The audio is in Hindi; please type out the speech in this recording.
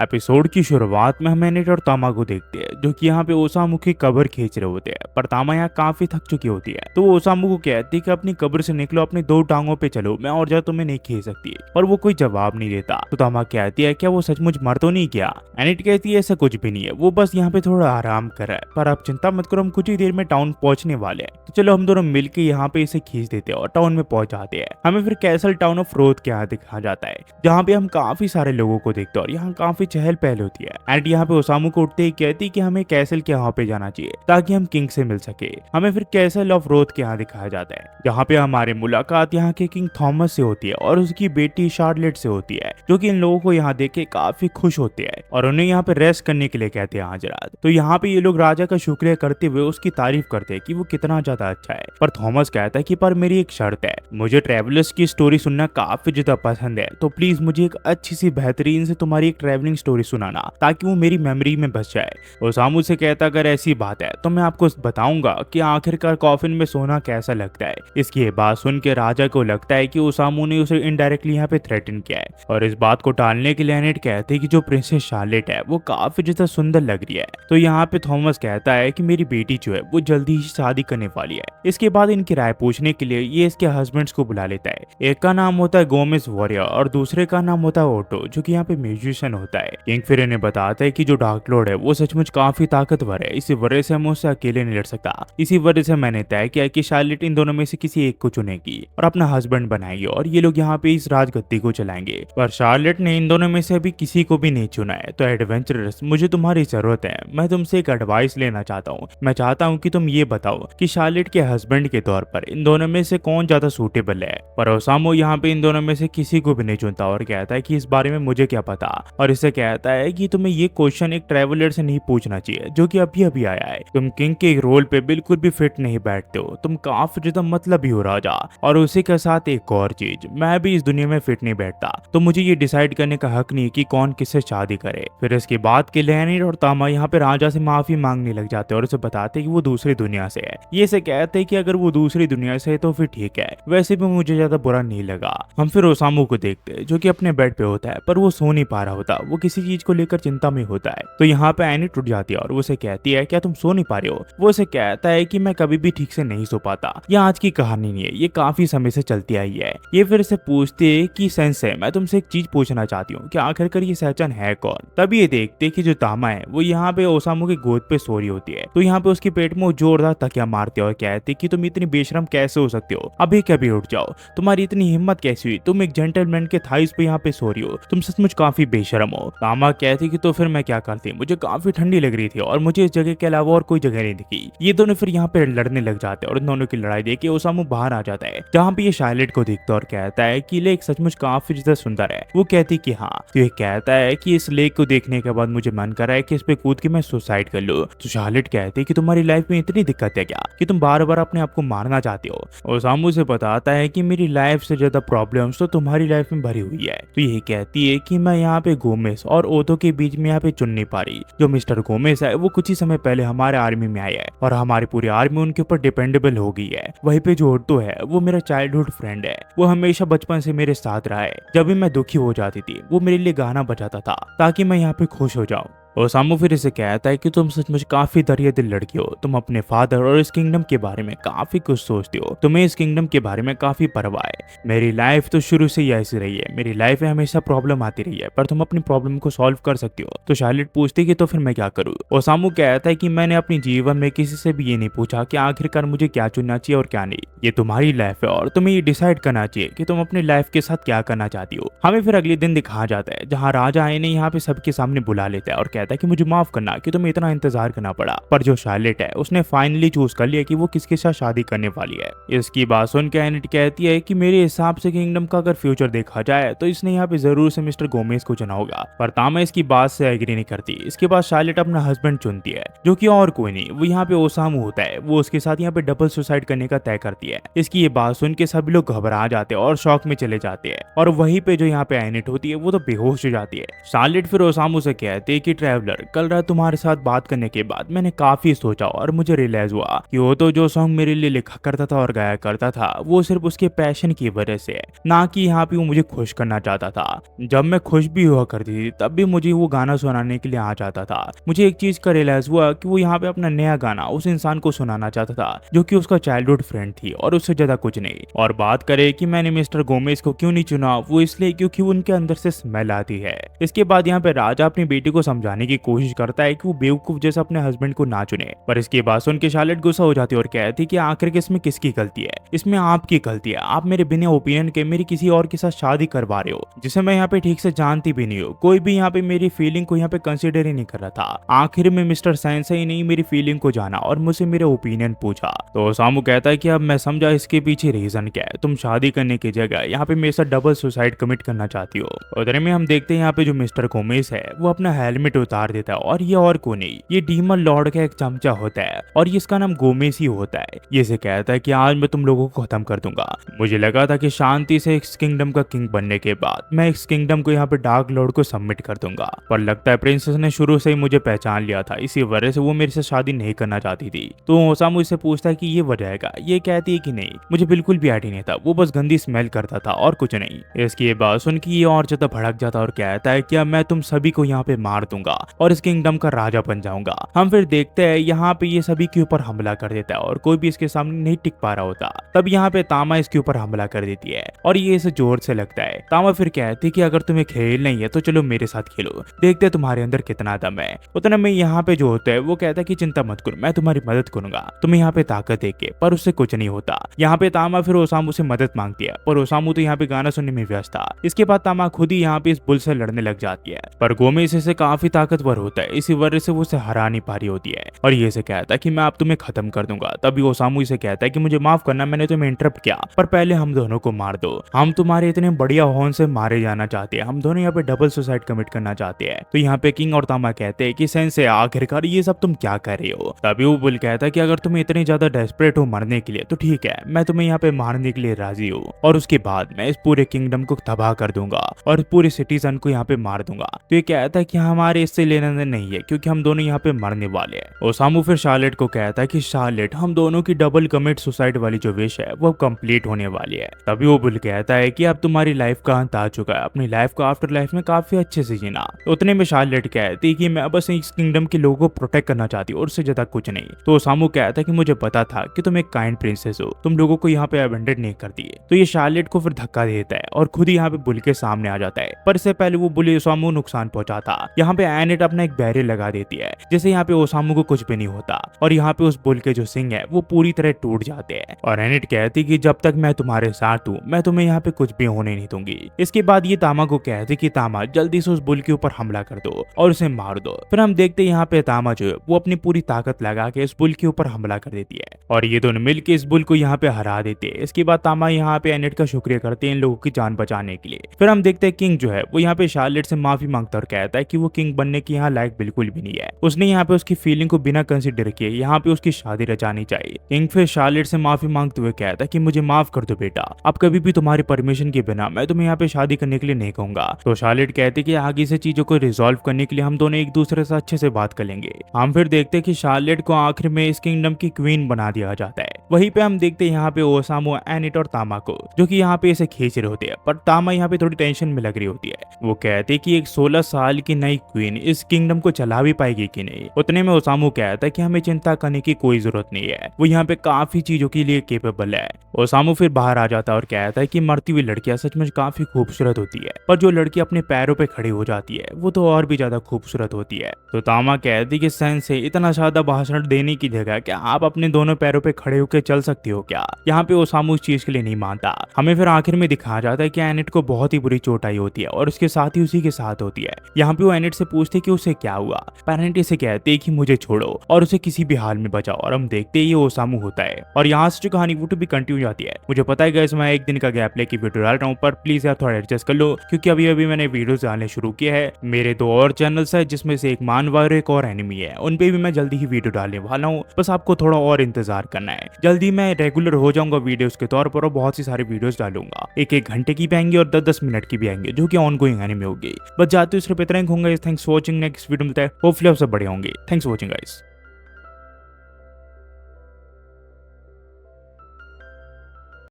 एपिसोड की शुरुआत में हम एनिट और तामा को देखते हैं जो कि यहाँ पे ओसामू की कब्र खींच रहे होते हैं, पर तामा यहाँ काफी थक चुकी होती है। तो वो ओसामू को कहती है कि अपनी कब्र से निकलो, अपनी दो टांगों पे चलो, मैं और ज्यादा तुम्हें नहीं खींच सकती। और वो कोई जवाब नहीं देता। तो तामा कहती है क्या वो सचमुच मर तो नहीं गया। एनिट कहती है ऐसा कुछ भी नहीं है, वो बस यहाँ पे थोड़ा आराम कर रहा है, पर आप चिंता मत करो, हम कुछ ही देर में टाउन पहुंचने वाले हैं। तो चलो हम दोनों मिलकर यहाँ पे इसे खींच देते हैं और टाउन में पहुंच जाते हैं। हमें फिर कैसल टाउन ऑफ रोथ के यहाँ दिखाया जाता है, जहाँ पे हम काफी सारे लोगों को देखते हैं और यहाँ काफी चहल पहल होती है। एंड यहाँ पे ओसामू को उठते ही कहती कि हमें कैसल के यहाँ पे जाना चाहिए ताकि हम किंग से मिल सके। हमें फिर कैसल ऑफ रोथ के यहाँ दिखाया जाता है, जहाँ पे हमारी मुलाकात यहाँ के किंग थॉमस से होती है और उसकी बेटी शार्लेट से होती है, जो कि इन लोगों को यहाँ देख के काफी खुश होते हैं और उन्हें यहाँ पे रेस्ट करने के लिए कहते हैं आज रात। तो यहाँ पे ये लोग राजा का शुक्रिया करते हुए उसकी तारीफ करते हैं कि वो कितना ज्यादा अच्छा है। पर थॉमस कहता है कि पर मेरी एक शर्त है, मुझे ट्रेवलर्स की स्टोरी सुनना काफी ज्यादा पसंद है, तो प्लीज मुझे एक अच्छी सी बेहतरीन से तुम्हारी एक ट्रैवलिंग स्टोरी सुनाना ताकि वो मेरी मेमोरी में बच जाए। ओसामू से कहता अगर ऐसी बात है तो मैं आपको बताऊंगा कि आखिरकार कॉफिन में सोना कैसा लगता है। इसकी ये बात सुन के राजा को लगता है कि ओसामू ने उसे इनडायरेक्टली यहाँ पे थ्रेटन किया है और इस बात को टालने के लिए एनिट कहते हैं कि जो प्रिंसेस शार्लेट है वो काफी ज्यादा सुंदर लग रही है। तो यहाँ पे थॉमस कहता है कि मेरी बेटी जो है वो जल्दी ही शादी करने वाली है। इसके बाद इनकी राय पूछने के लिए ये इसके हस्बैंड्स को बुला लेता है। एक का नाम होता है गोमेस वॉरियर और दूसरे का नाम होता है ओटो, जो कि यहाँ पे म्यूजिशियन होता है। किंग फिर इन्हें बताता है कि जो डार्क लॉर्ड है वो सचमुच काफी ताकतवर है, इसी वजह से हम उससे अकेले नहीं लड़ सकता। इसी वजह से मैंने तय किया कि शार्लेट इन दोनों में से किसी एक को चुनेगी और अपना हस्बैंड बनाएगी और ये लोग यहाँ पे इस राजगद्दी को चलाएंगे। पर शार्लेट ने इन दोनों में से अभी किसी को भी नहीं चुना है। तो एडवेंचरस, मुझे तुम्हारी जरूरत है, मैं तुमसे एक एडवाइस लेना चाहता हूँ। मैं चाहता हूँ कि तुम ये बताओ कि शार्लेट के हस्बैंड के तौर पर इन दोनों में से कौन ज्यादा सूटेबल है। पर ओसामू यहाँ पे इन दोनों में से किसी को भी नहीं चुनता और कहता है कि इस बारे में मुझे क्या पता, और इसे कहता है कि तुम्हें ये क्वेश्चन एक ट्रैवलर से नहीं पूछना चाहिए जो कि अभी अभी आया है। तुम किंग के रोल पे बिल्कुल भी फिट नहीं बैठते हो, तुम काफी ज्यादा मतलबी हो राजा। और उसी के साथ एक और चीज, मैं भी इस दुनिया में फिट नहीं बैठता, तो मुझे ये डिसाइड करने का हक नहीं कि कौन किससे शादी करे। फिर इसके बाद के एनिट और तामा यहाँ पे राजा से माफी मांगने लग जाते हैं और उसे बताते हैं कि वो दूसरी दुनिया से है। ये से कहते हैं कि अगर वो दूसरी दुनिया से है तो फिर ठीक है, वैसे भी मुझे ज्यादा बुरा नहीं लगा। हम फिर ओसामू को देखते हैं जो कि अपने बेड पे होता है, पर वो सो नहीं पा रहा होता, वो किसी चीज को लेकर चिंता में होता है। तो यहाँ पे एनिट उठ जाती है और वो उसे कहती है क्या तुम सो नहीं पा रहे हो। वो उसे कहता है कि मैं कभी भी ठीक से नहीं सो पाता, ये आज की कहानी नहीं है, ये काफी समय से चलती आई है। ये फिर से पूछते है कि सेंसे, मैं तुमसे एक चीज पूछना चाहती हूँ कि आखिरकार ये सहचन है कौन। तब ये देखते कि जो तामा है वो यहाँ पे ओसामू की गोद पे सो रही होती है। तो यहाँ पे उसके पेट में जोरदार तकिया मारते और कहते कि तुम इतनी बेशरम कैसे हो सकते हो, अभी कभी उठ जाओ, तुम्हारी इतनी हिम्मत कैसी हुई, तुम एक जेंटलमैन के थाइस पे यहाँ पे सो रही हो, तुम सचमुच काफी बेशरम हो। तामा कहती कि तो फिर मैं क्या करती, मुझे काफी ठंडी लग रही थी और मुझे इस जगह के अलावा और कोई जगह नहीं दिखी। ये दोनों फिर यहाँ पे लड़ने लग जाते हैं और इन दोनों की लड़ाई देख के ओसामू बाहर आ जाता है, जहाँ पे ये शार्लेट को देखता और कहता है कि लेक सचमुच काफी ज्यादा सुंदर है। वो कहती कि हाँ। तो ये कहता है कि इस लेक को देखने के बाद मुझे मन कर रहा है कि इस पे कूद के मैं सुसाइड कर लूं। तो शार्लेट कहती है कि तुम्हारी लाइफ में इतनी दिक्कत है क्या कि तुम बार बार अपने आप को मारना चाहते हो। ओसामू से बताता है कि मेरी लाइफ से ज्यादा प्रॉब्लम्स तो तुम्हारी लाइफ में भरी हुई है। तो ये कहती है कि मैं यहाँ पे गोमेस और ओतो के बीच में यहाँ पे चुन नहीं पा रही। जो मिस्टर गोमेस है वो कुछ ही समय पहले हमारे आर्मी में आया है और हमारी पूरी आर्मी उनके ऊपर डिपेंडेबल हो गई है। वहीं पे जो ओटो है वो मेरा चाइल्डहुड फ्रेंड है, वो हमेशा बचपन से मेरे साथ रहा है। जब भी मैं दुखी हो जाती थी वो मेरे लिए गाना बजाता था ताकि मैं यहाँ पे खुश हो जाऊं। ओसामू फिर इसे कहता है कि तुम सचमुच काफी दरिया दिल लड़की हो, तुम अपने फादर और इस किंगडम के बारे में काफी कुछ सोचती हो, तुम्हें इस किंगडम के बारे में काफी परवाह है। मेरी लाइफ तो शुरू से ही ऐसी रही है, मेरी लाइफ में हमेशा प्रॉब्लम आती रही है, पर तुम अपनी प्रॉब्लम को सॉल्व कर सकती हो। तो शार्लेट पूछती कि तो फिर मैं क्या करूँ। ओसामू कहता है कि मैंने अपने जीवन में किसी से भी ये नहीं पूछा कि आखिरकार मुझे क्या चुनना चाहिए और क्या नहीं, ये तुम्हारी लाइफ है और तुम्हें ये डिसाइड करना चाहिए कि तुम अपनी लाइफ के साथ क्या करना चाहती हो। हमें फिर अगले दिन दिखाया जाता है जहाँ राजा इन्हें यहाँ पे सबके सामने बुला लेता है और कहता है कि मुझे माफ करना कि तुम्हें इतना इंतजार करना पड़ा। पर जो शार्लेट है उसने फाइनली चूज कर लिया कि वो किसके साथ शादी करने वाली है। इसकी बात सुन के एनिट कहती है कि मेरे हिसाब से किंगडम का अगर फ्यूचर देखा जाए तो इसने यहाँ पे जरूर से मिस्टर गोमेस को चुना होगा। पर तामा इसकी बात से एग्री नहीं करती। इसके बाद शार्लेट अपना हस्बैंड चुनती है जो कि और कोई नहीं, वो यहाँ पे ओसामू होता है। वो उसके साथ यहाँ पे डबल सुसाइड करने का तय करती है। इसकी ये बात सुन के सभी लोग घबरा जाते हैं और शॉक में चले जाते हैं और वहीं पे जो यहाँ पे एनिट होती है वो तो बेहोश हो जाती है। शार्लेट फिर ओसामू से कहती है कि ट्रैवलर, कल रात तुम्हारे साथ बात करने के बाद मैंने काफी सोचा और मुझे रियलाइज हुआ कि वो तो जो सॉन्ग मेरे लिए लिखा करता था और गाया करता था वो सिर्फ उसके पैशन की वजह से है, ना कि यहाँ पे वो मुझे खुश करना चाहता था। जब मैं खुश भी हुआ करती थी तब भी मुझे वो गाना सुनाने के लिए आ जाता था। मुझे एक चीज का रियलाइज हुआ कि वो यहाँ पे अपना नया गाना उस इंसान को सुनाना चाहता था जो कि उसका चाइल्डहुड फ्रेंड थी और उससे ज्यादा कुछ नहीं। और बात करें कि मैंने मिस्टर गोमेज को क्यों नहीं चुना, वो इसलिए क्योंकि उनके अंदर से स्मेल आती है। इसके बाद यहाँ पे राजा अपनी बेटी को समझाने की कोशिश करता है कि वो बेवकूफ जैसा अपने हस्बैंड को ना चुने, पर इसके बाद सुन के शार्लेट गुस्सा हो जाती है और कहती कि आखिर इसमें किसकी गलती है, इसमें आपकी गलती है। आप मेरे बिना ओपिनियन के मेरी किसी और के साथ शादी करवा रहे हो जिसे मैं यहाँ पे ठीक से जानती भी नहीं हूँ। कोई भी यहाँ पे मेरी फीलिंग को यहाँ पे कंसिडर ही नहीं कर रहा था। आखिर में मिस्टर साइंस ही नहीं मेरी फीलिंग को जाना और मुझसे मेरे ओपिनियन पूछा। तो ओसामू कहता है कि अब मैं समझा इसके पीछे रीजन क्या है, तुम शादी करने की जगह यहाँ पे मेरे साथ डबल सुसाइड कमिट करना चाहती हो। उधर में हम देखते हैं यहाँ पे जो मिस्टर गोमेज है वो अपना हेलमेट उतार देता है और ये और को नहीं, ये डीमन लॉर्ड का एक चमचा होता है और इसका नाम गोमेज ही होता है। ये से कहता है कि आज मैं तुम लोगों को खत्म कर दूंगा। मुझे लगा था कि शांति से इस किंगडम का किंग बनने के बाद मैं इस किंगडम को यहाँ पे डार्क लॉर्ड को सबमिट कर दूंगा, पर लगता है प्रिंसेस ने शुरू से ही मुझे पहचान लिया था, इसी वजह से वो मेरे से शादी नहीं करना चाहती थी। तो ओसामू इससे पूछता है कि ये वजह है क्या? ये कहती है कि नहीं, मुझे बिल्कुल भी आइडिया नहीं था, वो बस गंदी स्मेल करता था और कुछ नहीं। इसकी ये बात सुन के ये और ज्यादा भड़क जाता और कहता है कि अब मैं तुम सभी को यहाँ पे मार दूंगा और इस किंगडम का राजा बन जाऊंगा। हम फिर देखते हैं यहाँ पे ये सभी के ऊपर हमला कर देता है और कोई भी इसके सामने नहीं टिक पा रहा होता। तब यहाँ पे तामा इसके ऊपर हमला कर देती है और ये इसे जोर से लगता है। तामा फिर कहती है कि अगर तुम्हें खेल नहीं है तो चलो मेरे साथ खेलो, देखते हैं तुम्हारे अंदर कितना दम है। उतना में यहाँ पे जो होता है वो कहता है कि चिंता मत करो, मैं तुम्हारी मदद करूंगा, तुम्हें यहाँ पे ताकत देके, पर उससे कुछ नहीं होता। यहाँ पे तामा फिर ओसामू से मदद मांगती है पर ओसामू तो यहाँ पे गाना सुनने में व्यस्त था। इसके बाद तामा खुद ही यहाँ पे इस बुल से लड़ने लग जाती है, पर गोमेज इससे काफी ताकतवर होता है, इसी वजह से वो उसे हरा नहीं पा रही होती है और ये से कहता है कि मैं अब तुम्हें खत्म कर दूंगा। तभी ओसामू इसे कहता है कि मुझे माफ करना, मैंने तुम्हें इंटरप्ट किया, पर पहले हम दोनों को मार दो। हम तुम्हारे इतने बढ़िया हॉर्न से मारे जाना चाहते हैं, हम दोनों यहाँ पे डबल सुसाइड कमिट करना चाहते हैं। तो यहाँ पे किंग और तामा कहते हैं कि सेंसे आखिरकार ये सब तुम क्या कर रहे हो। तभी वो बुल कहता है कि अगर तुम इतने ज्यादा डेस्परेट हो मरने के लिए तो ठीक है, मैं तुम्हें यहाँ पे मारने के लिए राजी हूँ और उसके बाद मैं इस पूरे किंगडम को तबाह कर दूंगा और पूरे सिटीजन को यहाँ पे मार दूंगा। तो ये कहता है कि हमारे इससे लेना देना नहीं है क्योंकि हम दोनों यहाँ पे मरने वाले हैं। ओसामू फिर शार्लेट को कहता है कि शार्लेट, हम दोनों की डबल कमिट सुसाइड वाली जो विश है वो कंप्लीट होने वाली है। तभी वो बुल कहता है कि अब तुम्हारी लाइफ का अंत आ चुका है, अपनी लाइफ को आफ्टर लाइफ में काफी अच्छे से जीना। उतने में शार्लेट कहती कि मैं बस इस किंगडम के लोगों को प्रोटेक्ट करना चाहती हूँ और उससे ज्यादा कुछ नहीं। तो ओसामू कहता है कि मुझे पता था कि तुम एक काइंड प्रिंसेस हो, तुम लोगों को यहाँ पे अबेंडन नहीं करती है। तो ये शार्लेट को फिर धक्का देता है और खुद ही यहाँ पे बुल के सामने आ जाता है, पर इससे पहले वो बुल ओसामू नुकसान पहुंचाता। यहाँ पे एनेट अपना एक बैरियर लगा देती है जिससे यहाँ पे ओसामू को कुछ भी नहीं होता और यहाँ पे उस बुल के जो सिंग है वो पूरी तरह टूट जाते हैं और एनेट कहती कि जब तक मैं तुम्हारे साथ हूँ मैं तुम्हें यहाँ पे कुछ भी होने नहीं दूंगी। इसके बाद ये तामा को कहती कि तामा, जल्दी से उस बुल के ऊपर हमला कर दो और उसे मार दो। फिर हम देखते यहाँ पे तामा जो है वो अपनी पूरी ताकत लगा के इस बुल के ऊपर हमला कर देती है और ये दोनों मिलकर इस बुल को यहाँ पे हरा देते हैं। इसके बाद तामा यहाँ पे एनेट का शुक्रिया करते हैं इन लोगों की जान बचाने के लिए। फिर हम देखते हैं किंग जो है वो यहाँ पे शार्लेट से माफी मांगता और कहता है कि वो किंग बनने की यहाँ लायक बिल्कुल भी नहीं है, उसने यहाँ पे उसकी फीलिंग को बिना कंसिडर किए यहाँ पे उसकी शादी रचानी चाहिए। किंग फिर शार्लेट से माफी मांगते हुए कहता है कि मुझे माफ कर दो बेटा, अब कभी भी तुम्हारी परमिशन के बिना मैं तुम्हें यहाँ पे शादी करने के लिए नहीं कहूंगा। तो शार्लेट कहती कि आगे से चीजों को रिजॉल्व करने के लिए हम दोनों एक दूसरे से अच्छे से बात कर लेंगे। हम फिर देखते हैं कि शार्लेट को आखिर में इस किंगडम की क्वीन बना दिया जाता है। वहीं पे हम देखते हैं यहाँ पे ओसामू, एनेट और तामा को जो कि यहाँ पे इसे खींच रहे होते हैं, पर तामा यहाँ पे थोड़ी टेंशन में लग रही होती है। वो कहते कि एक 16 साल की नई क्वीन इस किंगडम को चला भी पाएगी कि नहीं। उतने में ओसामू कहता है कि हमें चिंता करने की कोई जरूरत नहीं है, वो यहाँ पे काफी चीजों के लिए केपेबल है। ओसामू फिर बाहर आ जाता है और कहता है कि मरती हुई लड़कियां सचमुच काफी खूबसूरत होती है, पर जो लड़की अपने पैरों पे खड़ी हो जाती है वो तो और भी ज्यादा खूबसूरत होती है। तो तामा कहती कि सेंस से इतना ज्यादा भाषण देने की जगह क्या आप अपने दोनों पैरों पे खड़े होकर चल सकती हो क्या। यहाँ पे ओसामू इस चीज के लिए नहीं मानता। हमें फिर आखिर में दिखाया जाता है कि एनेट को बहुत ही बुरी चोट आई होती है और उसके साथ ही उसी के साथ होती है। यहाँ पे वो एनेट से पूछते कि उसे क्या हुआ। पेरेंट इसे कहते कि मुझे छोड़ो और उसे किसी भी हाल में बचाओ और हम देखते ये ओसामू होता है। और यहाँ से जो कहानी वो भी कंटिन्यू जाती है। मुझे पता है गाइस मैं एक दिन का गैप लेके वीडियो डाल रहा हूँ, पर प्लीज यार थोड़ा एडजस्ट कर लो क्योंकि अभी अभी मैंने वीडियोस डालने शुरू किए हैं। मेरे 2 और चैनल्स है जिसमें से एक मानवा और एक और एनिमी है, उन पे भी मैं जल्दी ही वीडियो डालने वाला हूँ, बस आपको थोड़ा और इंतजार करना है। जल्दी मैं रेगुलर हो जाऊंगा वीडियोस के तौर पर और बहुत सी सारी वीडियोस डालूंगा, 1-1 घंटे की भी आएंगी और 10-10 मिनट की भी आएंगे जो कि ऑनगोइंग एनिमी होगी। बस जाते हुए सिर्फ इतना ही कहूंगा। Thanks for watching, next video मिलता है, होपफुली आप सब बढ़िया होंगे। Thanks for watching guys.